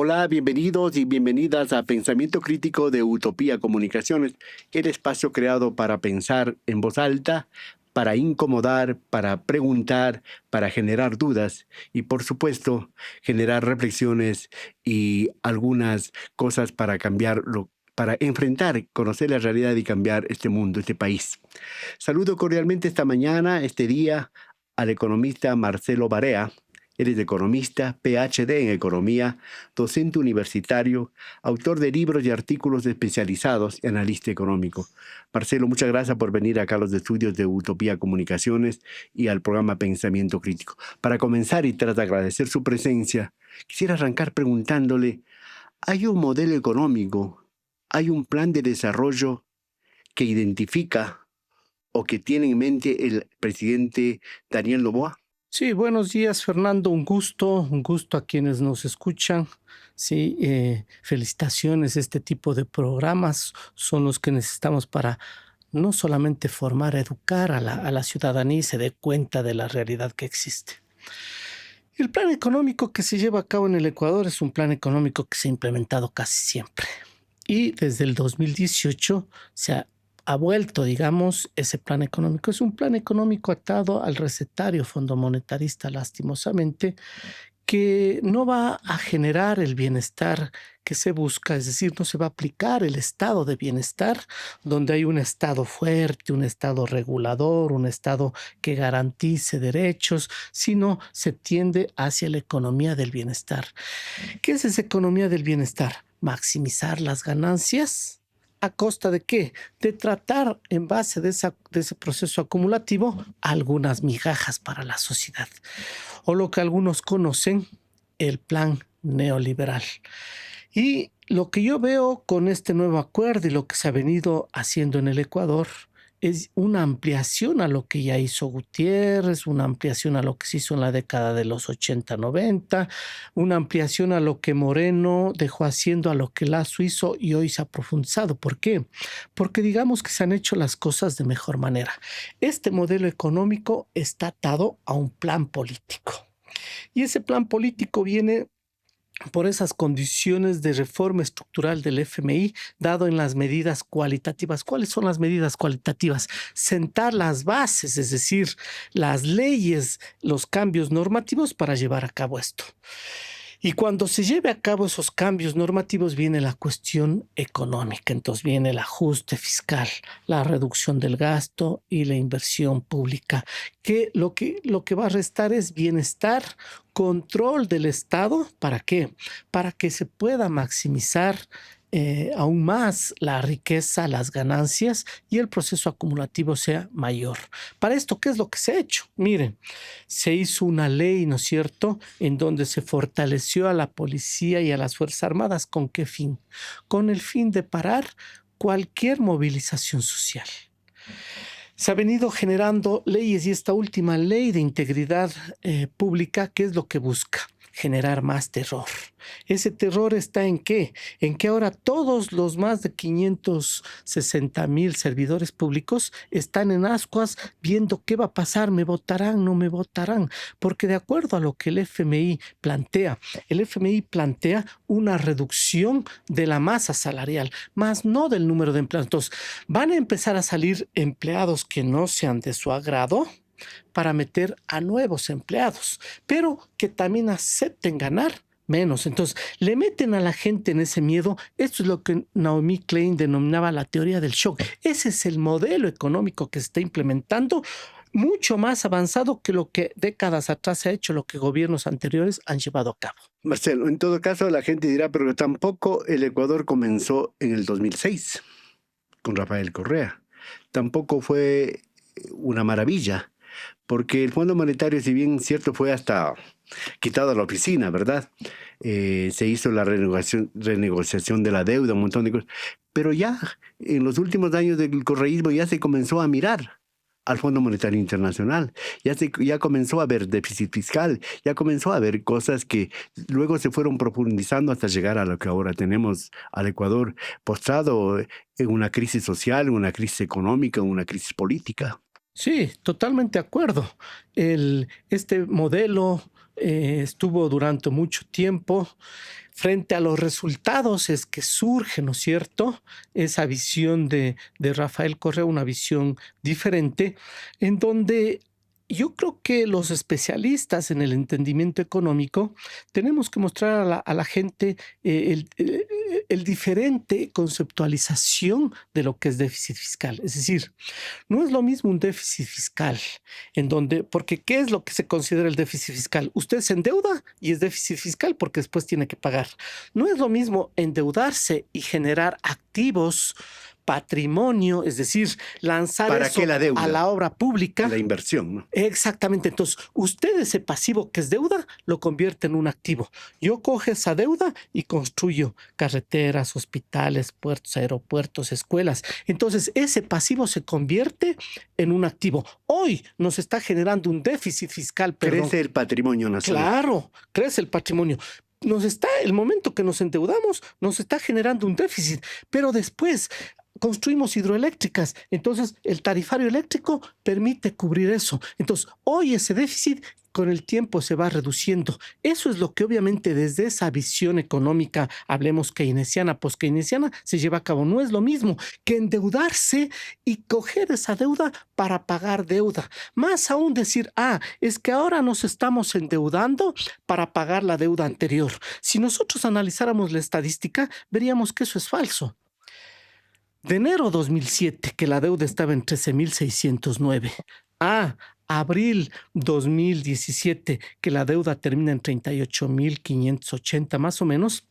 Hola, bienvenidos y bienvenidas a Pensamiento Crítico de Utopía Comunicaciones, el espacio creado para pensar en voz alta, para incomodar, para preguntar, para generar dudas y, por supuesto, generar reflexiones y algunas cosas para cambiarlo, para enfrentar, conocer la realidad y cambiar este mundo, este país. Saludo cordialmente esta mañana, este día, al economista Marcelo Barea. Él es economista, PhD en economía, docente universitario, autor de libros y artículos especializados y analista económico. Marcelo, muchas gracias por venir acá a los estudios de Utopía Comunicaciones y al programa Pensamiento Crítico. Para comenzar y tras de agradecer su presencia, quisiera arrancar preguntándole, ¿hay un modelo económico, hay un plan de desarrollo que identifica o que tiene en mente el presidente Daniel Noboa? Sí, buenos días, Fernando. Un gusto a quienes nos escuchan. Sí, felicitaciones. Este tipo de programas son los que necesitamos para no solamente formar, educar a la ciudadanía y se dé cuenta de la realidad que existe. El plan económico que se lleva a cabo en el Ecuador es un plan económico que se ha implementado casi siempre. Y desde el 2018 ha vuelto, digamos, ese plan económico. Es un plan económico atado al recetario Fondo Monetarista, lastimosamente, que no va a generar el bienestar que se busca, es decir, no se va a aplicar el estado de bienestar, donde hay un estado fuerte, un estado regulador, un estado que garantice derechos, sino se tiende hacia la economía del bienestar. ¿Qué es esa economía del bienestar? Maximizar las ganancias. ¿A costa de qué? De tratar, en base de ese proceso acumulativo, algunas migajas para la sociedad. O lo que algunos conocen, el plan neoliberal. Y lo que yo veo con este nuevo acuerdo y lo que se ha venido haciendo en el Ecuador es una ampliación a lo que ya hizo Gutiérrez, una ampliación a lo que se hizo en la década de los 80-90, una ampliación a lo que Moreno dejó haciendo, a lo que Lazo hizo y hoy se ha profundizado. ¿Por qué? Porque digamos que se han hecho las cosas de mejor manera. Este modelo económico está atado a un plan político. Y ese plan político viene por esas condiciones de reforma estructural del FMI, dado en las medidas cualitativas. ¿Cuáles son las medidas cualitativas? Sentar las bases, es decir, las leyes, los cambios normativos para llevar a cabo esto. Y cuando se lleve a cabo esos cambios normativos viene la cuestión económica, entonces viene el ajuste fiscal, la reducción del gasto y la inversión pública, que lo que va a restar es bienestar, control del Estado. ¿Para qué? Para que se pueda maximizar aún más la riqueza, las ganancias y el proceso acumulativo sea mayor. Para esto, ¿qué es lo que se ha hecho? Miren, se hizo una ley, ¿no es cierto?, en donde se fortaleció a la policía y a las Fuerzas Armadas. ¿Con qué fin? Con el fin de parar cualquier movilización social. Se ha venido generando leyes y esta última ley de integridad pública, ¿qué es lo que busca? Generar más terror. ¿Ese terror está en qué? En que ahora todos los más de 560,000 servidores públicos están en ascuas viendo qué va a pasar, me votarán, no me votarán, porque de acuerdo a lo que el FMI plantea una reducción de la masa salarial, más no del número de empleados. Entonces, van a empezar a salir empleados que no sean de su agrado para meter a nuevos empleados, pero que también acepten ganar menos. Entonces, le meten a la gente en ese miedo. Esto es lo que Naomi Klein denominaba la teoría del shock. Ese es el modelo económico que se está implementando, mucho más avanzado que lo que décadas atrás se ha hecho, lo que gobiernos anteriores han llevado a cabo. Marcelo, en todo caso la gente dirá, pero tampoco el Ecuador comenzó en el 2006 con Rafael Correa. Tampoco fue una maravilla, porque el Fondo Monetario, si bien cierto, fue hasta quitado a la oficina, ¿verdad? Se hizo la renegociación de la deuda, un montón de cosas. Pero ya en los últimos años del correísmo ya se comenzó a mirar al Fondo Monetario Internacional. Ya comenzó a haber déficit fiscal, ya comenzó a haber cosas que luego se fueron profundizando hasta llegar a lo que ahora tenemos al Ecuador postrado en una crisis social, en una crisis económica, en una crisis política. Sí, totalmente de acuerdo. Este modelo estuvo durante mucho tiempo. Frente a los resultados es que surge, ¿no es cierto?, esa visión de Rafael Correa, una visión diferente, en donde yo creo que los especialistas en el entendimiento económico tenemos que mostrar a la gente el diferente conceptualización de lo que es déficit fiscal. Es decir, no es lo mismo un déficit fiscal en donde, porque ¿qué es lo que se considera el déficit fiscal? Usted se endeuda y es déficit fiscal porque después tiene que pagar. No es lo mismo endeudarse y generar activos, patrimonio, es decir, lanzar ¿Para eso qué la deuda? a la obra pública. La inversión, ¿no? Exactamente. Entonces, usted ese pasivo que es deuda lo convierte en un activo. Yo cojo esa deuda y construyo carreteras, hospitales, puertos, aeropuertos, escuelas. Entonces, ese pasivo se convierte en un activo. Hoy nos está generando un déficit fiscal. Crece el patrimonio nacional. Claro, crece el patrimonio. El momento que nos endeudamos, nos está generando un déficit, pero después construimos hidroeléctricas, entonces el tarifario eléctrico permite cubrir eso. Entonces, hoy ese déficit con el tiempo se va reduciendo. Eso es lo que obviamente desde esa visión económica, hablemos keynesiana, post-keynesiana, se lleva a cabo. No es lo mismo que endeudarse y coger esa deuda para pagar deuda. Más aún decir, es que ahora nos estamos endeudando para pagar la deuda anterior. Si nosotros analizáramos la estadística, veríamos que eso es falso. De enero 2007, que la deuda estaba en 13.609, a abril 2017, que la deuda termina en 38.580 más o menos,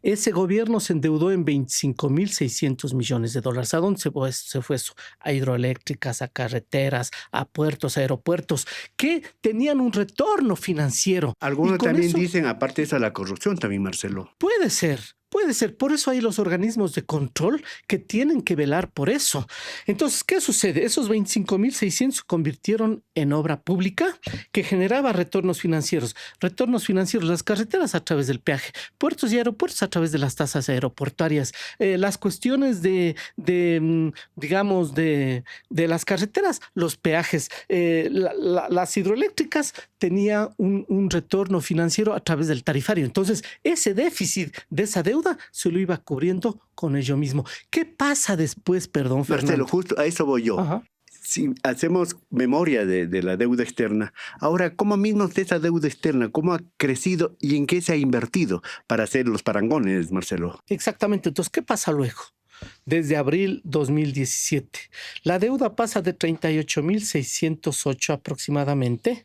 ese gobierno se endeudó en 25.600 millones de dólares. ¿A dónde se fue eso? A hidroeléctricas, a carreteras, a puertos, a aeropuertos, que tenían un retorno financiero. Algunos también dicen, aparte de eso, la corrupción también, Marcelo. Puede ser. Puede ser, por eso hay los organismos de control que tienen que velar por eso. Entonces, ¿qué sucede? Esos 25.600 se convirtieron en obra pública que generaba retornos financieros. Retornos financieros, las carreteras a través del peaje, puertos y aeropuertos a través de las tasas aeroportuarias, las cuestiones digamos, de las carreteras, los peajes, las hidroeléctricas tenía un retorno financiero a través del tarifario. Entonces, ese déficit de esa deuda se lo iba cubriendo con ello mismo. ¿Qué pasa después, perdón, Fernando? Marcelo, justo a eso voy yo. Ajá. Si hacemos memoria de la deuda externa, ahora, ¿cómo mismo de esa deuda externa, cómo ha crecido y en qué se ha invertido para hacer los parangones, Marcelo? Exactamente. Entonces, ¿qué pasa luego? Desde abril 2017, la deuda pasa de 38.608 aproximadamente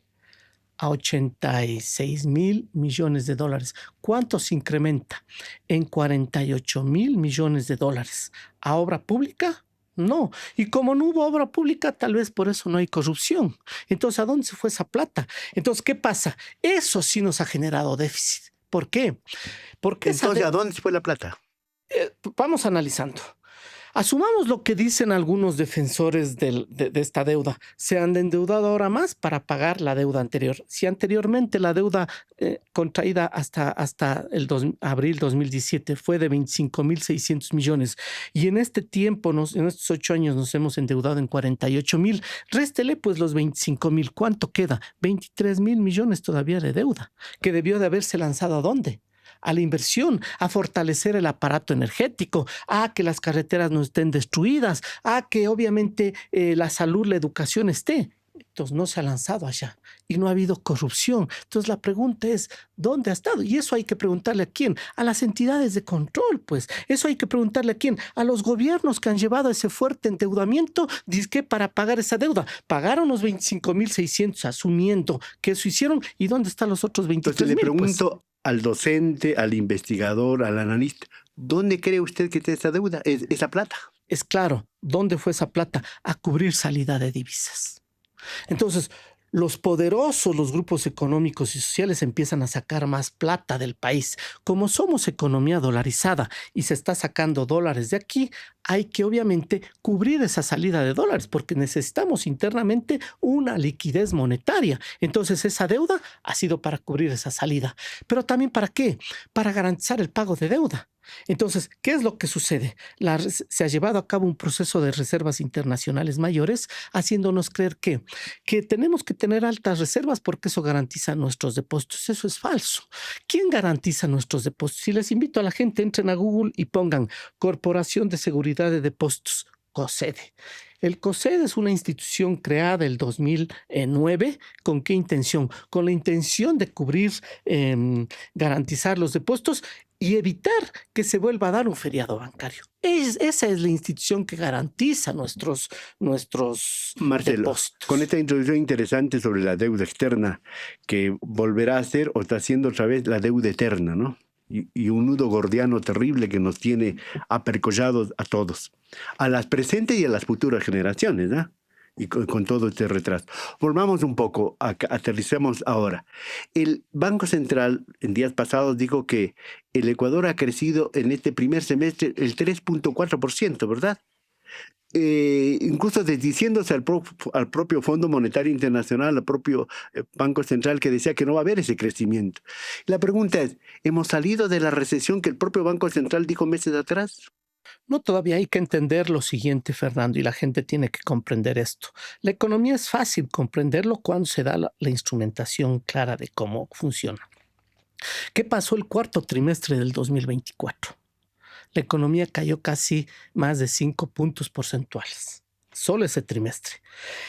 a 86.000 millones de dólares. ¿Cuánto se incrementa? En 48.000 millones de dólares. ¿A obra pública? No. Y como no hubo obra pública, tal vez por eso no hay corrupción. Entonces, ¿a dónde se fue esa plata? Entonces, ¿qué pasa? Eso sí nos ha generado déficit. ¿Por qué? Porque entonces, ¿a dónde se fue la plata? Vamos analizando. Asumamos lo que dicen algunos defensores de esta deuda. Se han endeudado ahora más para pagar la deuda anterior. Si anteriormente la deuda contraída hasta abril 2017 fue de 25.600 millones y en este tiempo, en estos 8 años nos hemos endeudado en 48.000, réstele pues los 25.000. ¿Cuánto queda? 23.000 millones todavía de deuda que debió de haberse lanzado ¿a dónde? A la inversión, a fortalecer el aparato energético, a que las carreteras no estén destruidas, a que obviamente la salud, la educación esté. Entonces no se ha lanzado allá y no ha habido corrupción. Entonces la pregunta es, ¿dónde ha estado? Y eso hay que preguntarle a quién, a las entidades de control, pues. Eso hay que preguntarle a quién, a los gobiernos que han llevado ese fuerte endeudamiento, dizque para pagar esa deuda. Pagaron los 25.600 asumiendo que eso hicieron, ¿y dónde están los otros 23.000? Entonces le pregunto al docente, al investigador, al analista, ¿dónde cree usted que está esa deuda, esa plata? Es claro, ¿dónde fue esa plata? A cubrir salida de divisas. Entonces, los poderosos, los grupos económicos y sociales empiezan a sacar más plata del país. Como somos economía dolarizada y se está sacando dólares de aquí, hay que obviamente cubrir esa salida de dólares porque necesitamos internamente una liquidez monetaria. Entonces esa deuda ha sido para cubrir esa salida. Pero también ¿para qué? Para garantizar el pago de deuda. Entonces, ¿qué es lo que sucede? Se ha llevado a cabo un proceso de reservas internacionales mayores, haciéndonos creer que tenemos que tener altas reservas porque eso garantiza nuestros depósitos. Eso es falso. ¿Quién garantiza nuestros depósitos? Si les invito a la gente, entren a Google y pongan Corporación de Seguridad de Depósitos, COSEDE. El COSEDE es una institución creada el 2009. ¿Con qué intención? Con la intención de cubrir, garantizar los depósitos y evitar que se vuelva a dar un feriado bancario. Esa es la institución que garantiza nuestros Marcelo, depósitos. con esta introducción interesante sobre la deuda externa, que volverá a ser o está siendo otra vez la deuda eterna, ¿no? Y un nudo gordiano terrible que nos tiene apercollados a todos, a las presentes y a las futuras generaciones, ¿no? Y con todo este retraso. Volvamos un poco, aterricemos ahora. El Banco Central en días pasados dijo que el Ecuador ha crecido en este primer semestre el 3.4%, ¿verdad? Incluso desdiciéndose al propio Fondo Monetario Internacional, al propio Banco Central, que decía que no va a haber ese crecimiento. La pregunta es, ¿hemos salido de la recesión que el propio Banco Central dijo meses atrás? No, todavía hay que entender lo siguiente, Fernando, y la gente tiene que comprender esto. La economía es fácil comprenderlo cuando se da la instrumentación clara de cómo funciona. ¿Qué pasó el cuarto trimestre del 2024? La economía cayó casi más de 5 puntos porcentuales, solo ese trimestre.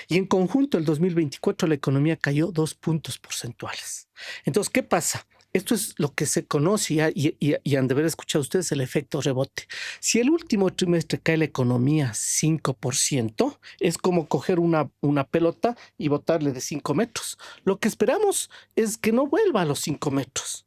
Y en conjunto, el 2024, la economía cayó 2 puntos porcentuales. Entonces, ¿qué pasa? Esto es lo que se conoce y han de haber escuchado ustedes el efecto rebote. Si el último trimestre cae la economía 5%, es como coger una pelota y botarle de 5 metros. Lo que esperamos es que no vuelva a los 5 metros,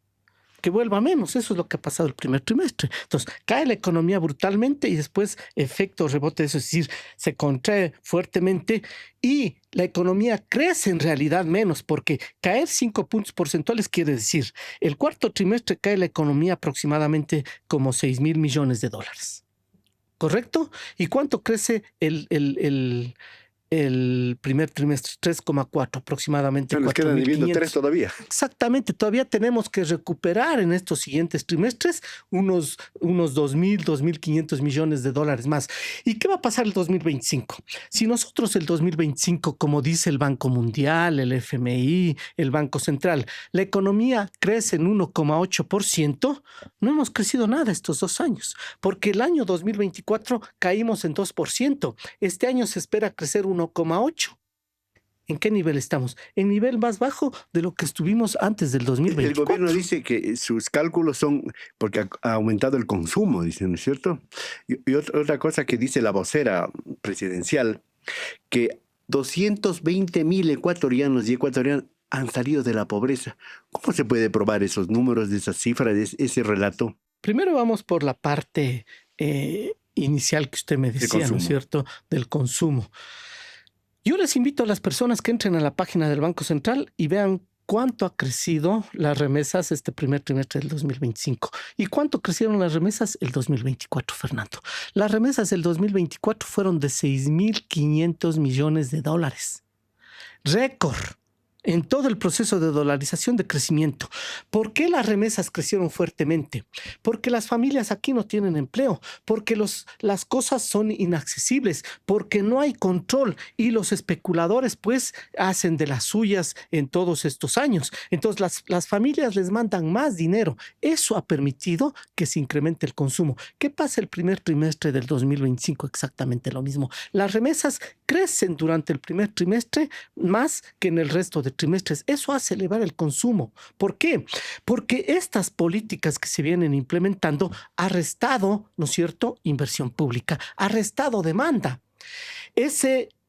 que vuelva menos. Eso es lo que ha pasado el primer trimestre. Entonces, cae la economía brutalmente y después efecto rebote, eso es decir, se contrae fuertemente y la economía crece en realidad menos, porque caer 5 puntos porcentuales quiere decir, el cuarto trimestre cae la economía aproximadamente como 6,000 millones de dólares. ¿Correcto? ¿Y cuánto crece el primer trimestre? 3,4 aproximadamente. Nos quedan debiendo 3 todavía. Exactamente, todavía tenemos que recuperar en estos siguientes trimestres unos 2,500 millones de dólares más. ¿Y qué va a pasar el 2025? Si nosotros el 2025, como dice el Banco Mundial, el FMI, el Banco Central, la economía crece en 1,8%, no hemos crecido nada estos 2 años, porque el año 2024 caímos en 2%. Este año se espera crecer 1,8%. ¿En qué nivel estamos? En nivel más bajo de lo que estuvimos antes del 2024. El gobierno dice que sus cálculos son porque ha aumentado el consumo, dicen, ¿no es cierto? Y otra cosa que dice la vocera presidencial, que 220,000 ecuatorianos y ecuatorianas han salido de la pobreza. ¿Cómo se puede probar esos números, de esas cifras, de ese relato? Primero vamos por la parte inicial que usted me decía, ¿no es cierto?, del consumo. Yo les invito a las personas que entren a la página del Banco Central y vean cuánto ha crecido las remesas este primer trimestre del 2025 y cuánto crecieron las remesas el 2024, Fernando. Las remesas del 2024 fueron de 6,500 millones de dólares. Récord en todo el proceso de dolarización de crecimiento. ¿Por qué las remesas crecieron fuertemente? Porque las familias aquí no tienen empleo, porque las cosas son inaccesibles, porque no hay control y los especuladores pues hacen de las suyas en todos estos años. Entonces las familias les mandan más dinero. Eso ha permitido que se incremente el consumo. ¿Qué pasa el primer trimestre del 2025? Exactamente lo mismo. Las remesas crecen durante el primer trimestre más que en el resto de trimestres. Eso hace elevar el consumo. ¿Por qué? Porque estas políticas que se vienen implementando ha restado, ¿no es cierto?, inversión pública, ha restado demanda.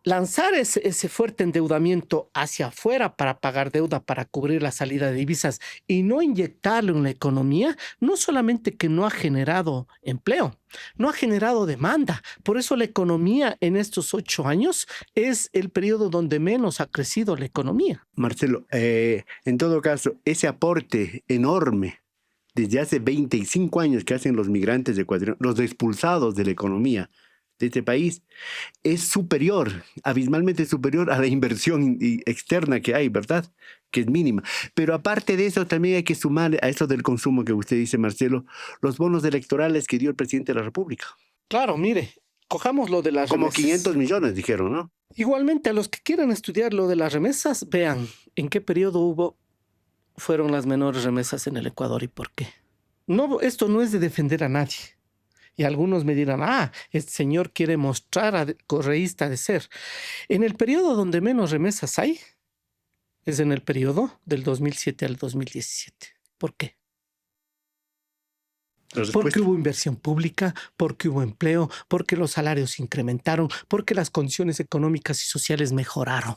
Lanzar ese fuerte endeudamiento hacia afuera para pagar deuda, para cubrir la salida de divisas y no inyectarlo en la economía, no solamente que no ha generado empleo, no ha generado demanda. Por eso la economía en estos 8 años es el periodo donde menos ha crecido la economía. Marcelo, en todo caso, ese aporte enorme desde hace 25 años que hacen los migrantes ecuatorianos, los expulsados de la economía, de este país es superior, abismalmente superior a la inversión externa que hay, ¿verdad? Que es mínima. Pero aparte de eso, también hay que sumar a eso del consumo que usted dice, Marcelo, los bonos electorales que dio el presidente de la República. Claro, mire, cojamos lo de las Como remesas. 500 millones, dijeron, ¿no? Igualmente, a los que quieran estudiar lo de las remesas, vean en qué periodo fueron las menores remesas en el Ecuador y por qué. No, esto no es de defender a nadie. Y algunos me dirán, este señor quiere mostrar a correísta de ser. En el periodo donde menos remesas hay, es en el periodo del 2007 al 2017. ¿Por qué? Porque hubo inversión pública, porque hubo empleo, porque los salarios incrementaron, porque las condiciones económicas y sociales mejoraron.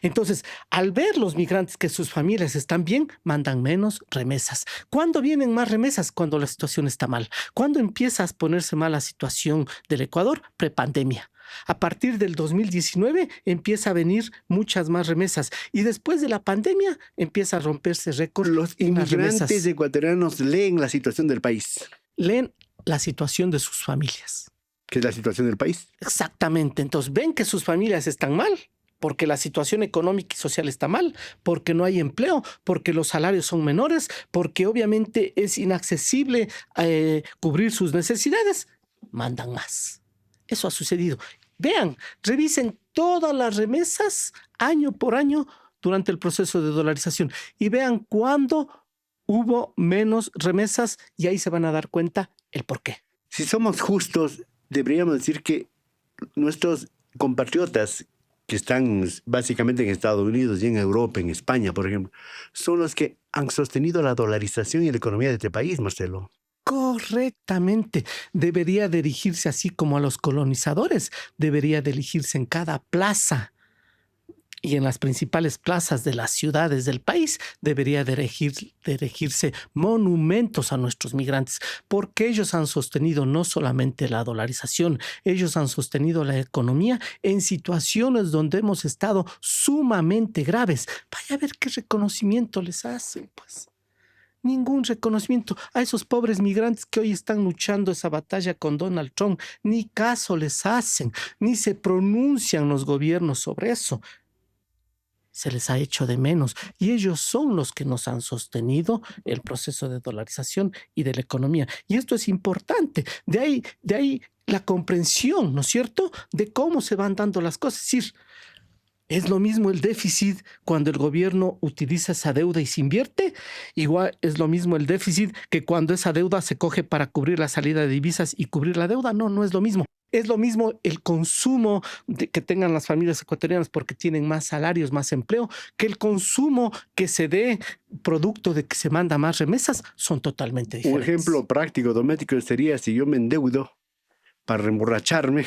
Entonces, al ver los migrantes que sus familias están bien, mandan menos remesas. ¿Cuándo vienen más remesas? Cuando la situación está mal. ¿Cuándo empieza a ponerse mal la situación del Ecuador? Prepandemia. A partir del 2019 empieza a venir muchas más remesas y después de la pandemia empieza a romperse récords. Los inmigrantes ecuatorianos leen la situación del país. Leen la situación de sus familias. ¿Qué es la situación del país? Exactamente. Entonces ven que sus familias están mal porque la situación económica y social está mal, porque no hay empleo, porque los salarios son menores, porque obviamente es inaccesible cubrir sus necesidades. Mandan más. Eso ha sucedido. Vean, revisen todas las remesas año por año durante el proceso de dolarización y vean cuándo hubo menos remesas y ahí se van a dar cuenta el por qué. Si somos justos, deberíamos decir que nuestros compatriotas que están básicamente en Estados Unidos y en Europa, en España, por ejemplo, son los que han sostenido la dolarización y la economía de este país, Marcelo. Correctamente. Debería dirigirse así como a los colonizadores. Debería dirigirse en cada plaza y en las principales plazas de las ciudades del país. Debería dirigirse monumentos a nuestros migrantes, porque ellos han sostenido no solamente la dolarización, ellos han sostenido la economía en situaciones donde hemos estado sumamente graves. Vaya a ver qué reconocimiento les hacen, pues. Ningún reconocimiento a esos pobres migrantes que hoy están luchando esa batalla con Donald Trump. Ni caso les hacen, ni se pronuncian los gobiernos sobre eso. Se les ha hecho de menos y ellos son los que nos han sostenido el proceso de dolarización y de la economía. Y esto es importante. De ahí la comprensión, ¿no es cierto?, de cómo se van dando las cosas. Es decir, es lo mismo el déficit cuando el gobierno utiliza esa deuda y se invierte. Igual es lo mismo el déficit que cuando esa deuda se coge para cubrir la salida de divisas y cubrir la deuda. No, no es lo mismo. Es lo mismo el consumo que tengan las familias ecuatorianas porque tienen más salarios, más empleo, que el consumo que se dé producto de que se manda más remesas. Son totalmente diferentes. Un ejemplo práctico, doméstico, sería si yo me endeudo para reemborracharme,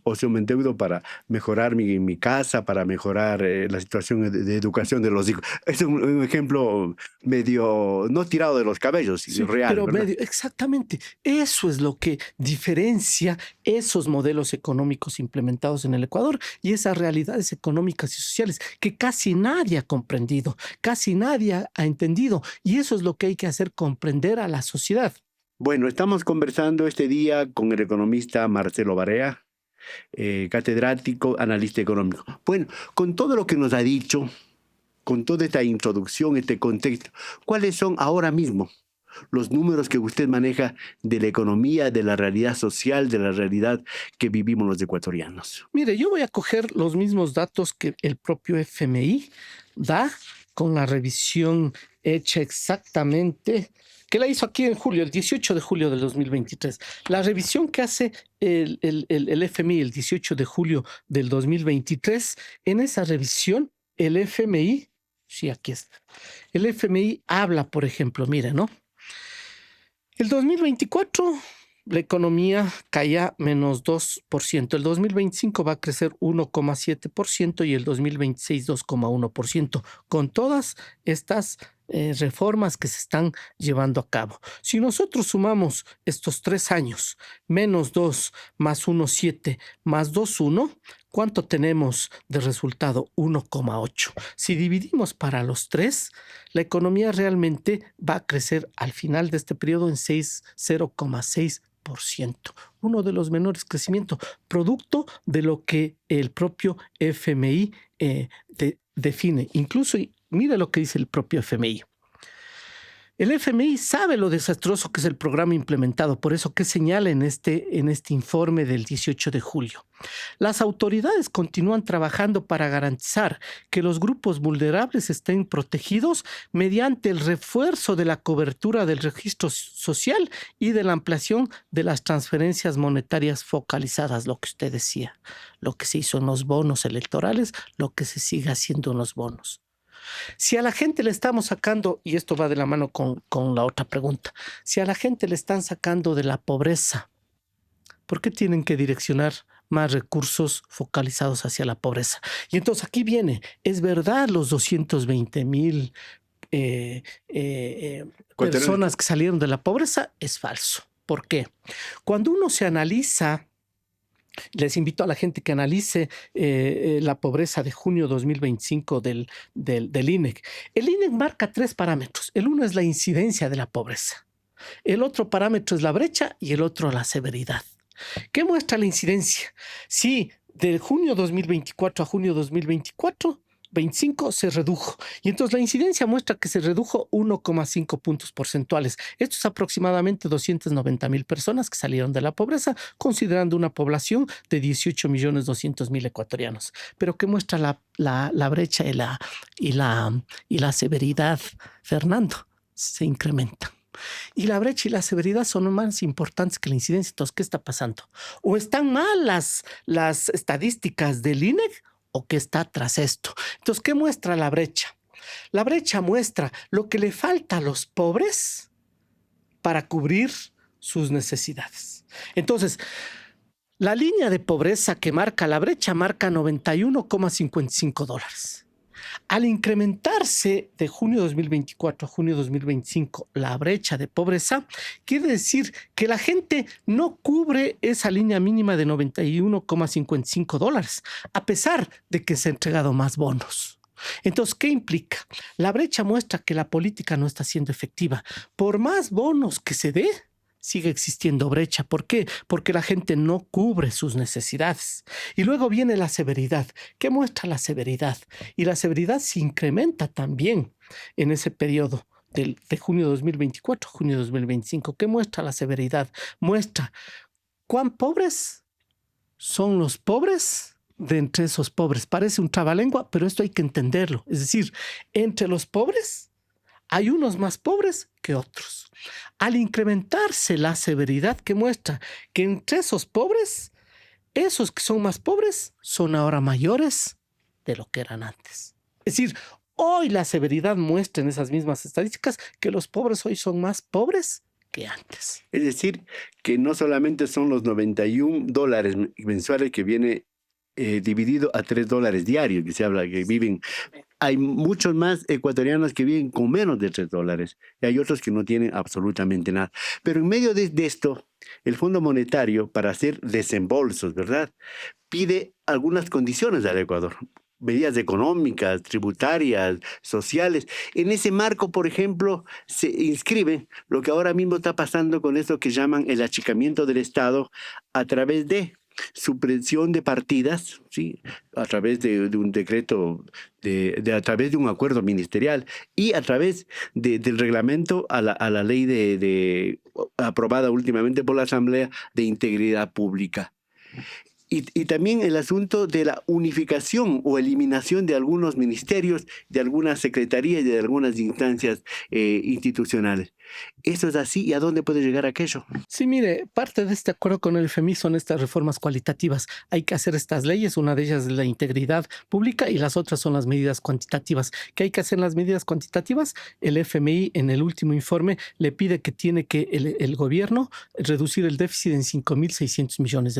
o si me endeudo para mejorar mi casa, para mejorar la situación de educación de los hijos. Es un ejemplo medio, no tirado de los cabellos, sí, real. Pero exactamente, eso es lo que diferencia esos modelos económicos implementados en el Ecuador y esas realidades económicas y sociales que casi nadie ha comprendido, casi nadie ha entendido, y eso es lo que hay que hacer comprender a la sociedad. Bueno, estamos conversando este día con el economista Marcelo Barea, catedrático, analista económico. Bueno, con todo lo que nos ha dicho, con toda esta introducción, este contexto, ¿cuáles son ahora mismo los números que usted maneja de la economía, de la realidad social, de la realidad que vivimos los ecuatorianos? Mire, yo voy a coger los mismos datos que el propio FMI da con la revisión hecha exactamente, que la hizo aquí en julio, el 18 de julio del 2023. La revisión que hace el FMI el 18 de julio del 2023, en esa revisión el FMI, sí, aquí está, el FMI habla, por ejemplo, mire, ¿no? El 2024 la economía caía menos 2%, el 2025 va a crecer 1,7% y el 2026 2,1%. Con todas estas reformas que se están llevando a cabo. Si nosotros sumamos estos 3 años, menos 2, más 1, 7, más 2, 1, ¿cuánto tenemos de resultado? 1,8. Si dividimos para los 3, la economía realmente va a crecer al final de este periodo en 0,6%, uno de los menores crecimientos, producto de lo que el propio FMI define. Incluso, mire lo que dice el propio FMI. El FMI sabe lo desastroso que es el programa implementado, por eso que señala en este informe del 18 de julio. Las autoridades continúan trabajando para garantizar que los grupos vulnerables estén protegidos mediante el refuerzo de la cobertura del registro social y de la ampliación de las transferencias monetarias focalizadas, lo que usted decía, lo que se hizo en los bonos electorales, lo que se sigue haciendo en los bonos. Si a la gente le estamos sacando, y esto va de la mano con la otra pregunta, si a la gente le están sacando de la pobreza, ¿por qué tienen que direccionar más recursos focalizados hacia la pobreza? Y entonces aquí viene, es verdad los 220,000 personas que salieron de la pobreza, es falso. ¿Por qué? Cuando uno se analiza, les invito a la gente que analice la pobreza de junio 2025 del INEC. El INEC marca 3 parámetros. El uno es la incidencia de la pobreza. El otro parámetro es la brecha y el otro la severidad. ¿Qué muestra la incidencia? Sí, de junio 2024 a junio 2025 se redujo. Y entonces la incidencia muestra que se redujo 1,5 puntos porcentuales. Esto es aproximadamente 290,000 personas que salieron de la pobreza, considerando una población de 18,200,000 ecuatorianos. Pero ¿qué muestra la brecha y la severidad, Fernando? Se incrementan. Y la brecha y la severidad son más importantes que la incidencia. Entonces, ¿qué está pasando? ¿O están mal las estadísticas del INEC o qué está tras esto? Entonces, ¿qué muestra la brecha? La brecha muestra lo que le falta a los pobres para cubrir sus necesidades. Entonces, la línea de pobreza que marca la brecha marca $91,55. Al incrementarse de junio 2024 a junio 2025 la brecha de pobreza, quiere decir que la gente no cubre esa línea mínima de $91,55, a pesar de que se han entregado más bonos. Entonces, ¿qué implica? La brecha muestra que la política no está siendo efectiva. Por más bonos que se dé, sigue existiendo brecha. ¿Por qué? Porque la gente no cubre sus necesidades. Y luego viene la severidad. ¿Qué muestra la severidad? Y la severidad se incrementa también en ese periodo de junio 2024 a junio 2025. ¿Qué muestra la severidad? Muestra cuán pobres son los pobres de entre esos pobres. Parece un trabalengua, pero esto hay que entenderlo. Es decir, entre los pobres hay unos más pobres que otros. Al incrementarse la severidad, que muestra que entre esos pobres, esos que son más pobres son ahora mayores de lo que eran antes. Es decir, hoy la severidad muestra en esas mismas estadísticas que los pobres hoy son más pobres que antes. Es decir, que no solamente son los $91 mensuales que viene dividido a $3 diarios, que se habla que viven. Hay muchos más ecuatorianos que viven con menos de $3 y hay otros que no tienen absolutamente nada. Pero en medio de esto, el Fondo Monetario, para hacer desembolsos, ¿verdad?, pide algunas condiciones al Ecuador. Medidas económicas, tributarias, sociales. En ese marco, por ejemplo, se inscribe lo que ahora mismo está pasando con eso que llaman el achicamiento del Estado a través de supresión de partidas, ¿sí?, a través de un decreto, a través de un acuerdo ministerial y a través del reglamento a la ley aprobada últimamente por la Asamblea de Integridad Pública. Y también el asunto de la unificación o eliminación de algunos ministerios, de algunas secretarías y de algunas instancias institucionales. ¿Eso es así? ¿Y a dónde puede llegar aquello? Sí, mire, parte de este acuerdo con el FMI son estas reformas cualitativas. Hay que hacer estas leyes, una de ellas es la integridad pública y las otras son las medidas cuantitativas. ¿Qué hay que hacer en las medidas cuantitativas? El FMI en el último informe le pide que tiene que el gobierno reducir el déficit en $5,600 millones.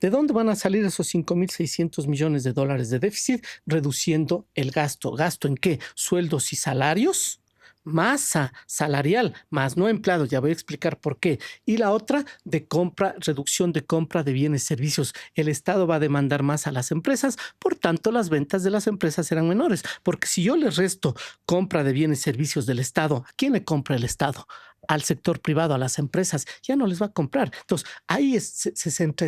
¿De dónde van a salir esos $5,600 millones de déficit? Reduciendo el gasto. ¿Gasto en qué? Sueldos y salarios, masa salarial, más no empleados, ya voy a explicar por qué. Y la otra de compra, reducción de compra de bienes y servicios. El Estado va a demandar más a las empresas, por tanto las ventas de las empresas serán menores, porque si yo les resto compra de bienes y servicios del Estado, ¿a quién le compra el Estado? Al sector privado, a las empresas, ya no les va a comprar. Entonces, ahí se centra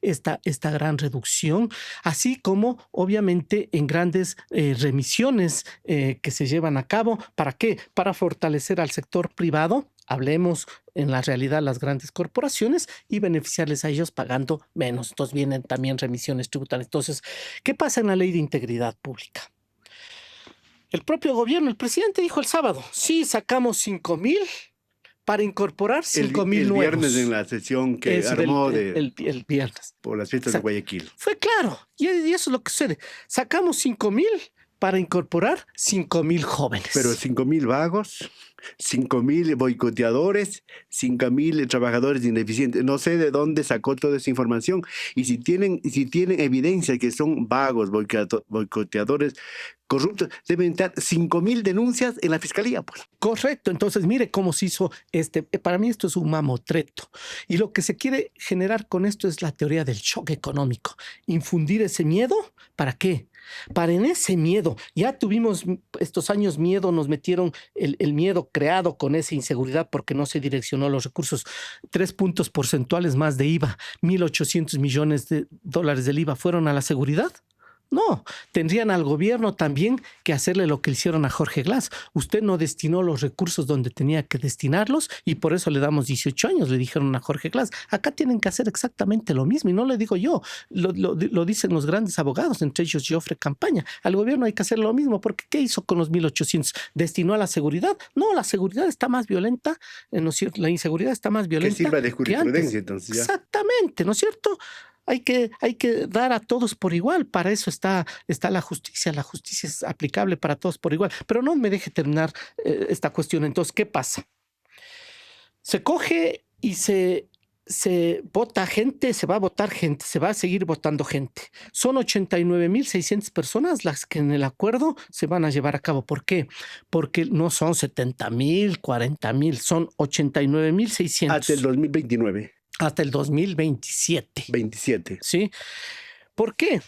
esta gran reducción, así como obviamente en grandes remisiones que se llevan a cabo. ¿Para qué? Para fortalecer al sector privado. Hablemos en la realidad las grandes corporaciones y beneficiarles a ellos pagando menos. Entonces vienen también remisiones tributarias. Entonces, ¿qué pasa en la ley de integridad pública? El propio gobierno, el presidente dijo el sábado, sí, sacamos 5,000 para incorporar 5,000 nuevos. El viernes en la sesión que Eso, armó el viernes. por las fiestas de Guayaquil. Fue claro, y eso es lo que sucede. Sacamos 5,000 para incorporar 5,000 jóvenes. Pero 5,000 vagos, 5,000 boicoteadores, 5,000 trabajadores ineficientes. No sé de dónde sacó toda esa información. Y si tienen evidencia que son vagos, boicoteadores, corruptos, deben estar 5,000 denuncias en la fiscalía. Pues. Correcto. Entonces, mire cómo se hizo para mí esto es un mamotreto. Y lo que se quiere generar con esto es la teoría del shock económico. Infundir ese miedo, ¿para qué? Para en ese miedo, ya tuvimos estos años miedo, nos metieron el miedo creado con esa inseguridad porque no se direccionó los recursos. 3 puntos porcentuales más de IVA, 1.800 millones de dólares del IVA fueron a la seguridad. No, tendrían al gobierno también que hacerle lo que hicieron a Jorge Glass. Usted no destinó los recursos donde tenía que destinarlos y por eso le damos 18 años, le dijeron a Jorge Glass. Acá tienen que hacer exactamente lo mismo y no le digo yo, lo dicen los grandes abogados, entre ellos Joffre Campaña. Al gobierno hay que hacer lo mismo porque ¿qué hizo con los 1.800? ¿Destinó a la seguridad? No, la seguridad está más violenta, ¿no es cierto? La inseguridad está más violenta. Que sirva de jurisprudencia entonces ya. Exactamente, ¿no es cierto? Hay que dar a todos por igual. Para eso está la justicia. La justicia es aplicable para todos por igual. Pero no me deje terminar esta cuestión. Entonces, ¿qué pasa? Se coge y se vota gente, se va a votar gente, se va a seguir votando gente. Son 89,600 personas las que en el acuerdo se van a llevar a cabo. ¿Por qué? Porque no son 70,000, 40,000, son 89,600. Hasta el 2029. Hasta el 2027. 27. ¿Sí? ¿Por qué?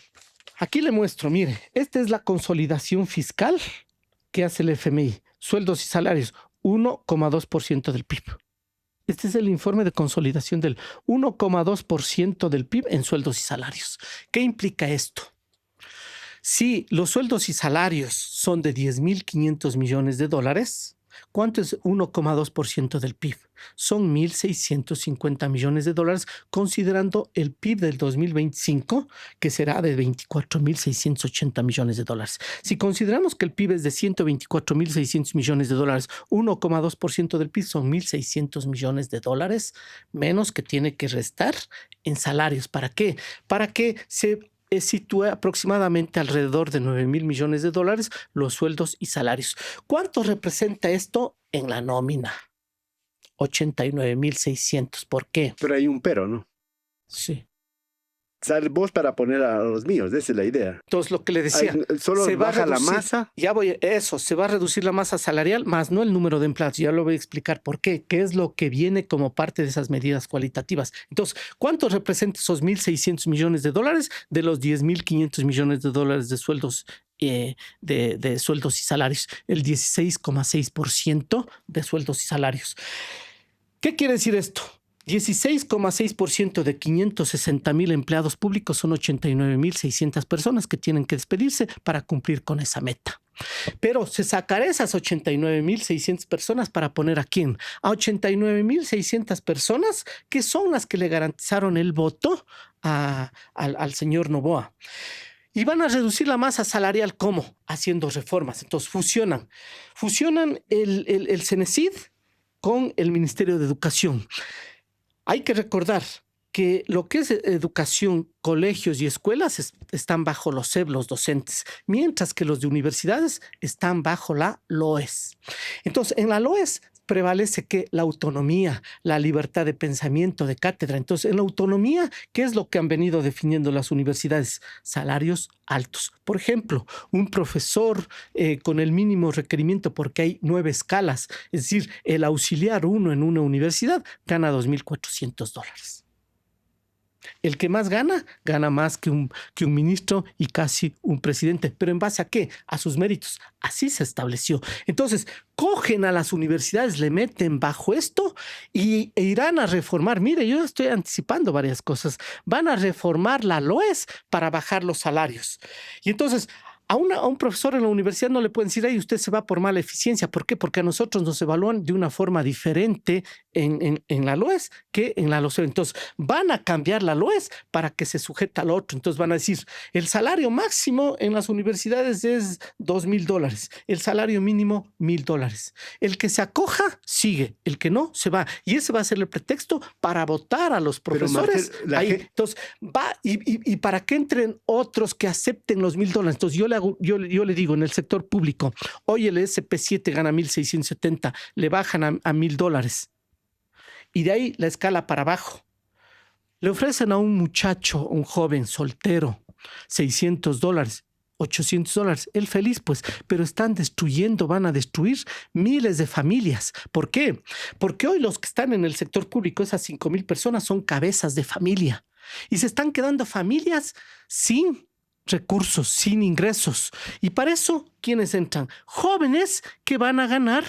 Aquí le muestro, mire, esta es la consolidación fiscal que hace el FMI. Sueldos y salarios, 1,2% del PIB. Este es el informe de consolidación del 1,2% del PIB en sueldos y salarios. ¿Qué implica esto? Si los sueldos y salarios son de 10,500 millones de dólares, ¿cuánto es 1,2% del PIB? Son 1.650 millones de dólares, considerando el PIB del 2025, que será de 24,680 millones de dólares. Si consideramos que el PIB es de 124,600 millones de dólares, 1,2% del PIB son 1.600 millones de dólares, menos que tiene que restar en salarios. ¿Para qué? Para que se sitúa aproximadamente alrededor de 9,000 millones de dólares los sueldos y salarios. ¿Cuánto representa esto en la nómina? 89,600. ¿Por qué? Pero hay un pero, ¿no? Sí. Sal vos para poner a los míos, esa es la idea. Entonces, lo que le decía, solo se baja la masa. Se va a reducir la masa salarial, más no el número de empleados. Ya lo voy a explicar por qué. ¿Qué es lo que viene como parte de esas medidas cualitativas? Entonces, ¿cuánto representa esos 1.600 millones de dólares de los 10,500 millones de dólares de sueldos? De sueldos y salarios, el 16,6% de sueldos y salarios. ¿Qué quiere decir esto? 16,6% de 560,000 empleados públicos son 89,600 personas que tienen que despedirse para cumplir con esa meta. Pero se sacará esas 89,600 personas para poner ¿a quién? A 89,600 personas que son las que le garantizaron el voto al señor Noboa. Y van a reducir la masa salarial, ¿cómo? Haciendo reformas. Entonces fusionan el CENESID con el Ministerio de Educación. Hay que recordar que lo que es educación, colegios y escuelas están bajo los SEB, los docentes, mientras que los de universidades están bajo la LOES. Entonces, en la LOES prevalece que la autonomía, la libertad de pensamiento, de cátedra. Entonces, en la autonomía, ¿qué es lo que han venido definiendo las universidades? Salarios altos. Por ejemplo, un profesor con el mínimo requerimiento, porque hay 9 escalas, es decir, el auxiliar 1 en una universidad gana $2,400. El que más gana, gana más que un ministro y casi un presidente. ¿Pero en base a qué? A sus méritos. Así se estableció. Entonces, cogen a las universidades, le meten bajo esto e irán a reformar. Mire, yo estoy anticipando varias cosas. Van a reformar la LOES para bajar los salarios. Y entonces, a un profesor en la universidad no le pueden decir, ay, usted se va por mala eficiencia. ¿Por qué? Porque a nosotros nos evalúan de una forma diferente en la LOES que en la LOCEP. Entonces, van a cambiar la LOES para que se sujete al otro. Entonces, van a decir, el salario máximo en las universidades es $2,000. El salario mínimo, $1,000. El que se acoja, sigue. El que no, se va. Y ese va a ser el pretexto para votar a los profesores. Entonces, va y para que entren otros que acepten los $1,000. Entonces, yo le digo, en el sector público, hoy el SP7 gana 1,670, le bajan a $1,000. Y de ahí la escala para abajo. Le ofrecen a un muchacho, un joven soltero, $600, $800. Él feliz, pues, pero están destruyendo, van a destruir miles de familias. ¿Por qué? Porque hoy los que están en el sector público, esas 5,000 personas, son cabezas de familia. Y se están quedando familias sin recursos, sin ingresos. Y para eso, ¿quiénes entran? Jóvenes que van a ganar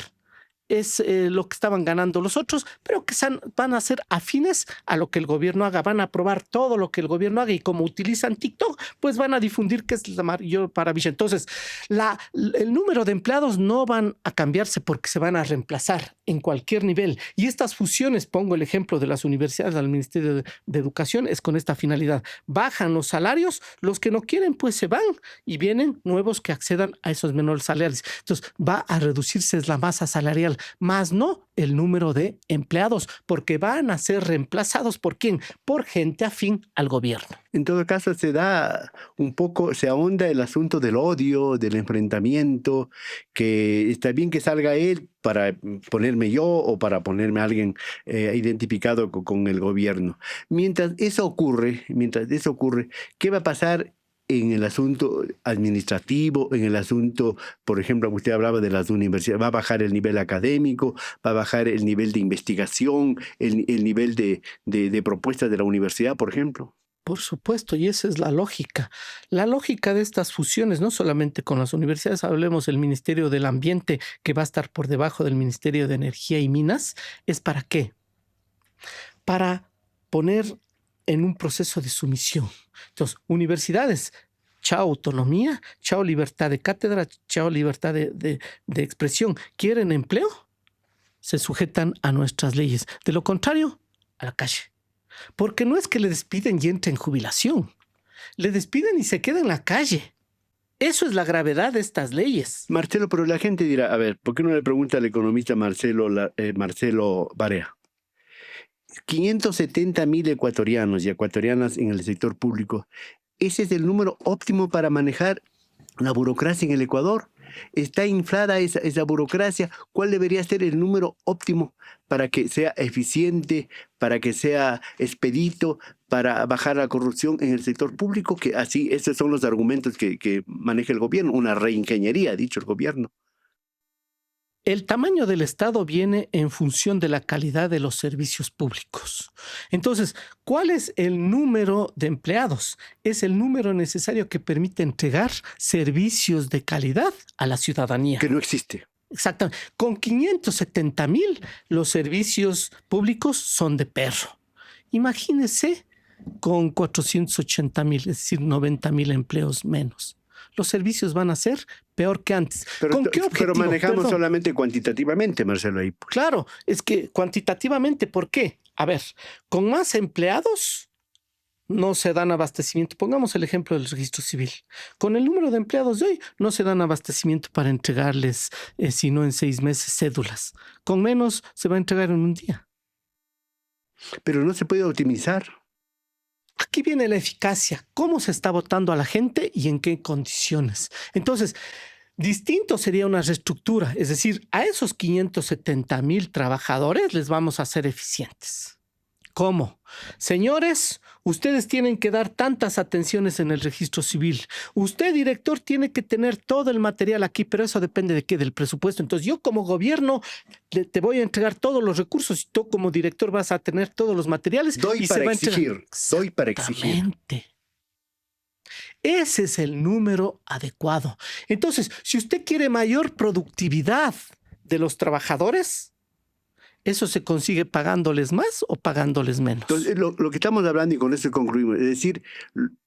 es lo que estaban ganando los otros, pero que van a ser afines a lo que el gobierno haga, van a aprobar todo lo que el gobierno haga y como utilizan TikTok, pues van a difundir que es la mayor maravilla. Entonces, el número de empleados no van a cambiarse porque se van a reemplazar en cualquier nivel. Y estas fusiones, pongo el ejemplo de las universidades al Ministerio de Educación, es con esta finalidad. Bajan los salarios, los que no quieren pues se van y vienen nuevos que accedan a esos menores salarios. Entonces, va a reducirse la masa salarial, más no el número de empleados, porque van a ser reemplazados ¿por quién? Por gente afín al gobierno. En todo caso, se da un poco, se ahonda el asunto del odio, del enfrentamiento, que está bien que salga él para ponerme yo o para ponerme a alguien identificado con el gobierno. Mientras eso ocurre, ¿qué va a pasar en el asunto administrativo, en el asunto, por ejemplo, usted hablaba de las universidades? Va a bajar el nivel académico, va a bajar el nivel de investigación, el nivel de propuestas de la universidad, por ejemplo. Por supuesto, y esa es la lógica. La lógica de estas fusiones, no solamente con las universidades, hablemos del Ministerio del Ambiente, que va a estar por debajo del Ministerio de Energía y Minas, ¿es para qué? Para poner en un proceso de sumisión. Entonces, universidades, chao autonomía, chao libertad de cátedra, chao libertad de expresión. ¿Quieren empleo? Se sujetan a nuestras leyes. De lo contrario, a la calle. Porque no es que le despiden y entre en jubilación. Le despiden y se queda en la calle. Eso es la gravedad de estas leyes. Marcelo, pero la gente dirá, a ver, ¿por qué no le pregunta al economista Marcelo Barea? 570,000 ecuatorianos y ecuatorianas en el sector público. ¿Ese es el número óptimo para manejar la burocracia en el Ecuador? ¿Está inflada esa burocracia? ¿Cuál debería ser el número óptimo para que sea eficiente, para que sea expedito, para bajar la corrupción en el sector público? Que así, esos son los argumentos que maneja el gobierno, una reingeniería, ha dicho el gobierno. El tamaño del Estado viene en función de la calidad de los servicios públicos. Entonces, ¿cuál es el número de empleados? Es el número necesario que permite entregar servicios de calidad a la ciudadanía. Que no existe. Exactamente. Con 570,000, los servicios públicos son de perro. Imagínese con 480,000, es decir, 90,000 empleos menos. Los servicios van a ser peor que antes. ¿Con qué objetivo? Pero manejamos solamente cuantitativamente, Marcelo. Ahí. Claro, es que cuantitativamente, ¿por qué? A ver, con más empleados no se dan abastecimiento. Pongamos el ejemplo del registro civil. Con el número de empleados de hoy no se dan abastecimiento para entregarles, sino en 6 meses, cédulas. Con menos se va a entregar en un día. Pero no se puede optimizar. Aquí viene la eficacia. ¿Cómo se está votando a la gente y en qué condiciones? Entonces, Distinto sería una reestructura, es decir, a esos 570,000 trabajadores les vamos a hacer eficientes. ¿Cómo? Señores, ustedes tienen que dar tantas atenciones en el registro civil. Usted, director, tiene que tener todo el material aquí, pero eso depende de qué, del presupuesto. Entonces, yo como gobierno te voy a entregar todos los recursos y tú como director vas a tener todos los materiales. Doy para exigir. Exactamente. Ese es el número adecuado. Entonces, si usted quiere mayor productividad de los trabajadores, ¿eso se consigue pagándoles más o pagándoles menos? Entonces, lo que estamos hablando, y con eso concluimos, es decir,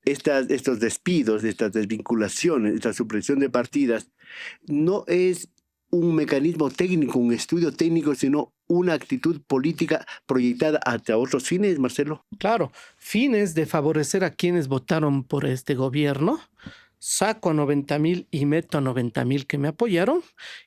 estos despidos, estas desvinculaciones, esta supresión de partidas, no es un mecanismo técnico, un estudio técnico, sino una actitud política proyectada hacia otros fines, Marcelo. Claro, fines de favorecer a quienes votaron por este gobierno. Saco a 90,000 y meto a 90,000 que me apoyaron.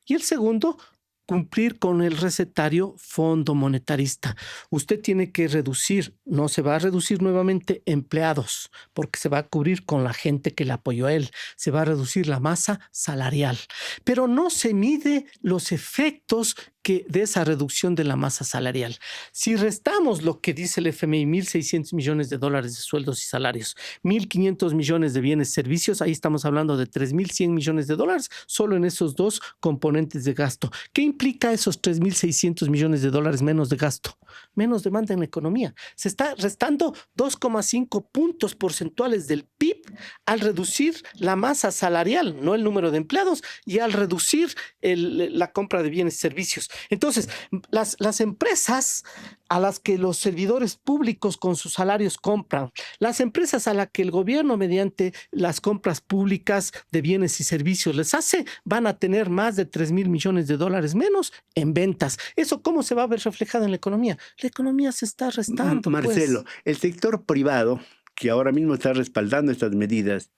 Y el segundo, cumplir con el recetario Fondo Monetarista. Usted tiene que reducir, no se va a reducir nuevamente empleados, porque se va a cubrir con la gente que le apoyó a él. Se va a reducir la masa salarial, pero no se mide los efectos de esa reducción de la masa salarial. Si restamos lo que dice el FMI, 1.600 millones de dólares de sueldos y salarios, 1.500 millones de bienes y servicios, ahí estamos hablando de 3.100 millones de dólares solo en esos dos componentes de gasto. ¿Qué implica esos 3.600 millones de dólares menos de gasto? Menos demanda en la economía. Se está restando 2,5 puntos porcentuales del PIB al reducir la masa salarial, no el número de empleados, y al reducir la compra de bienes y servicios. Entonces, las empresas a las que los servidores públicos con sus salarios compran, las empresas a las que el gobierno mediante las compras públicas de bienes y servicios les hace, van a tener más de 3.000 millones de dólares menos en ventas. ¿Eso cómo se va a ver reflejado en la economía? La economía se está restando. Marcelo, el sector privado, que ahora mismo está respaldando estas medidas,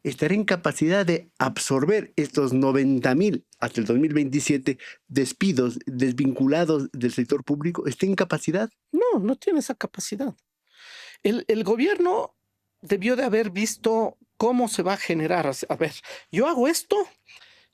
¿estará en capacidad de absorber estos 90,000 hasta el 2027 despidos desvinculados del sector público? ¿Está en capacidad? No, no tiene esa capacidad. El gobierno debió de haber visto cómo se va a generar. A ver, yo hago esto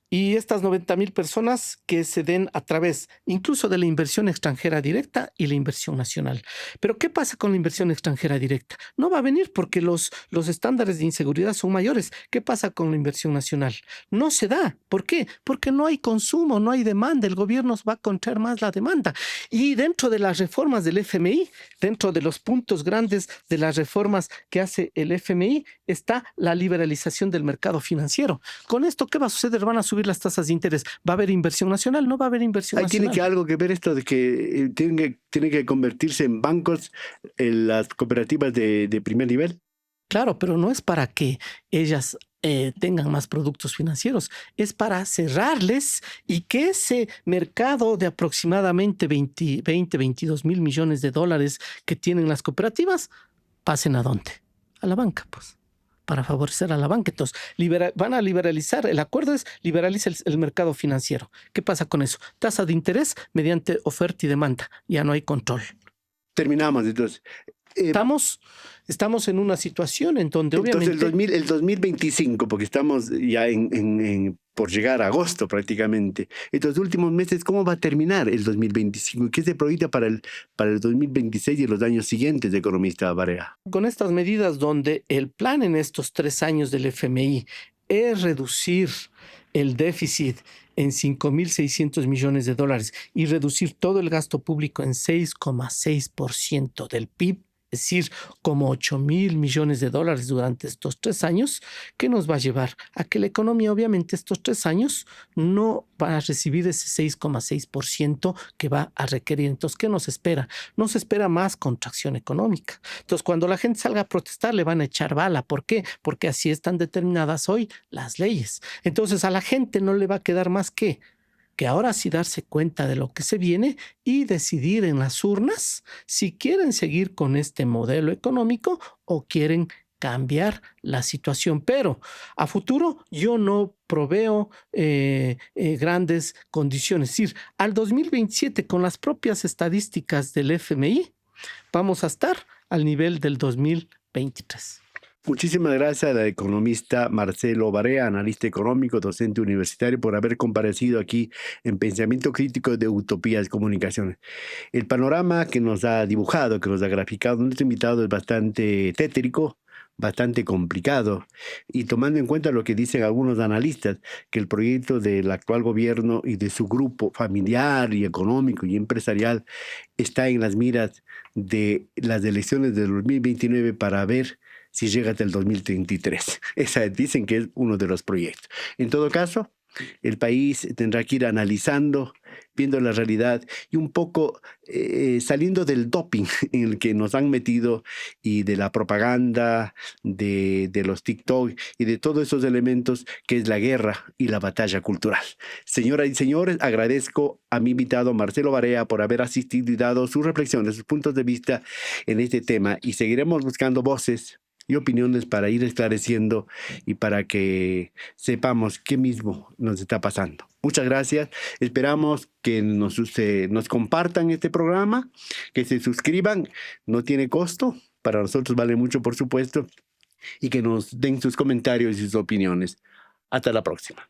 y estas 90,000 personas que se den a través incluso de la inversión extranjera directa y la inversión nacional. Pero ¿qué pasa con la inversión extranjera directa? No va a venir porque los estándares de inseguridad son mayores. ¿Qué pasa con la inversión nacional? No se da. ¿Por qué? Porque no hay consumo, no hay demanda. El gobierno va a contraer más la demanda. Y dentro de las reformas del FMI, dentro de los puntos grandes de las reformas que hace el FMI, está la liberalización del mercado financiero. Con esto, ¿qué va a suceder? Van a subir las tasas de interés. ¿Va a haber inversión nacional? No va a haber inversión nacional. ¿Tiene algo que ver esto de que tiene que convertirse en bancos en las cooperativas de primer nivel? Claro, pero no es para que ellas tengan más productos financieros, es para cerrarles y que ese mercado de aproximadamente 22,000 millones de dólares que tienen las cooperativas, pasen ¿a dónde? A la banca, pues, para favorecer a la banca. Entonces, van a liberalizar, el acuerdo es liberalizar el mercado financiero. ¿Qué pasa con eso? Tasa de interés mediante oferta y demanda. Ya no hay control. Terminamos, entonces. Estamos en una situación en donde entonces obviamente... el 2025, porque estamos ya por llegar a agosto prácticamente. Estos últimos meses, ¿cómo va a terminar el 2025? ¿Qué se proyecta para el 2026 y los años siguientes, economista Barea? Con estas medidas donde el plan en estos 3 años del FMI es reducir el déficit en 5.600 millones de dólares y reducir todo el gasto público en 6,6% del PIB, es decir, como 8.000 millones de dólares durante estos 3 años, que nos va a llevar a que la economía, obviamente, estos 3 años no va a recibir ese 6,6% que va a requerir. Entonces, ¿qué nos espera? Nos espera más contracción económica. Entonces, cuando la gente salga a protestar, le van a echar bala. ¿Por qué? Porque así están determinadas hoy las leyes. Entonces, a la gente no le va a quedar más que ahora sí darse cuenta de lo que se viene y decidir en las urnas si quieren seguir con este modelo económico o quieren cambiar la situación. Pero a futuro yo no proveo grandes condiciones. Es decir, al 2027, con las propias estadísticas del FMI, vamos a estar al nivel del 2023. Muchísimas gracias al economista Marcelo Barea, analista económico, docente universitario, por haber comparecido aquí en Pensamiento Crítico de Utopías Comunicaciones. El panorama que nos ha dibujado, que nos ha graficado nuestro invitado es bastante tétrico, bastante complicado, y tomando en cuenta lo que dicen algunos analistas, que el proyecto del actual gobierno y de su grupo familiar y económico y empresarial está en las miras de las elecciones del 2029 para ver si llega hasta el 2033. Esa dicen que es uno de los proyectos. En todo caso, el país tendrá que ir analizando, viendo la realidad y un poco saliendo del doping en el que nos han metido y de la propaganda, de los TikTok y de todos esos elementos que es la guerra y la batalla cultural. Señoras y señores, agradezco a mi invitado Marcelo Barea por haber asistido y dado sus reflexiones, sus puntos de vista en este tema, y seguiremos buscando voces y opiniones para ir esclareciendo y para que sepamos qué mismo nos está pasando. Muchas gracias. Esperamos que nos compartan este programa, que se suscriban. No tiene costo. Para nosotros vale mucho, por supuesto. Y que nos den sus comentarios y sus opiniones. Hasta la próxima.